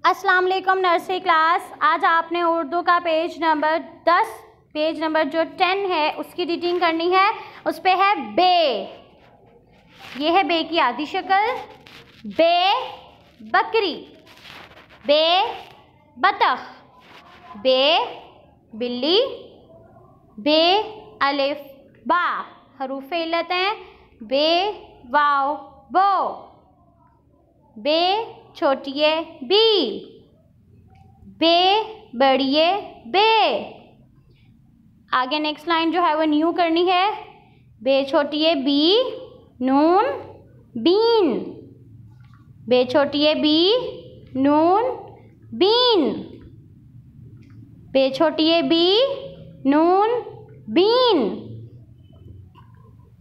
अस्सलाम वालेकुम nursery class. आज आपने उर्दू का पेज नंबर 10, पेज नंबर जो 10 है उसकी रीडिंग करनी है। उस पे है बे। ये है बे की आधी शक्ल। बे बकरी, बे बतख, बे बिल्ली, बे अलिफ बा हरूफ इल्लत हैं। बे वाव बो, बे छोटिए बी, बे बड़िए बे। आगे नेक्स्ट लाइन जो है वो न्यू करनी है। बे छोटिए बी नून बीन, बे छोटिए बी नून बीन, बे छोटिए बी नून बीन,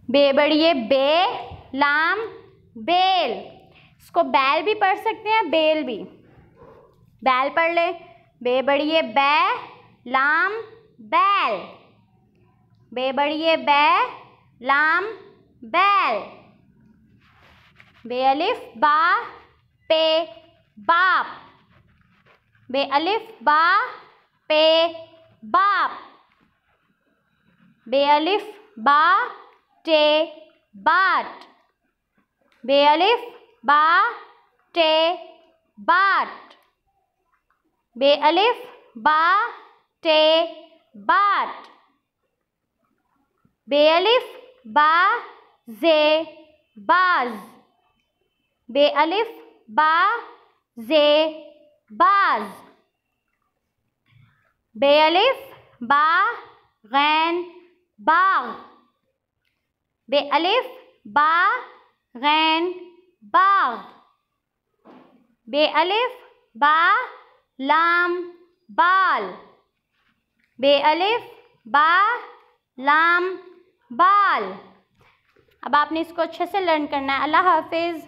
बे बड़िए बे लाम बेल। इसको बैल भी पढ़ सकते हैं, बेल भी। बैल पढ़ ले। बे बड़िए बै लाम बैल, बे बड़िए बै लाम बैल। बे अलिफ बा पे बाप, बे अलिफ बा पे बाप, बे अलिफ बा टे बाट, बे अलिफ बा टे बाट, बे अलिफ बा टे बाट, बे अलिफ बा जे बाज, बे अलिफ बा जे बाज, बे अलिफ बा गैन बाग, बे अलिफ बा गैन बाग, बे अलिफ बा लाम बाल, बे अलिफ बा लाम बाल। अब आपने इसको अच्छे से लर्न करना है। अल्लाह हाफिज़।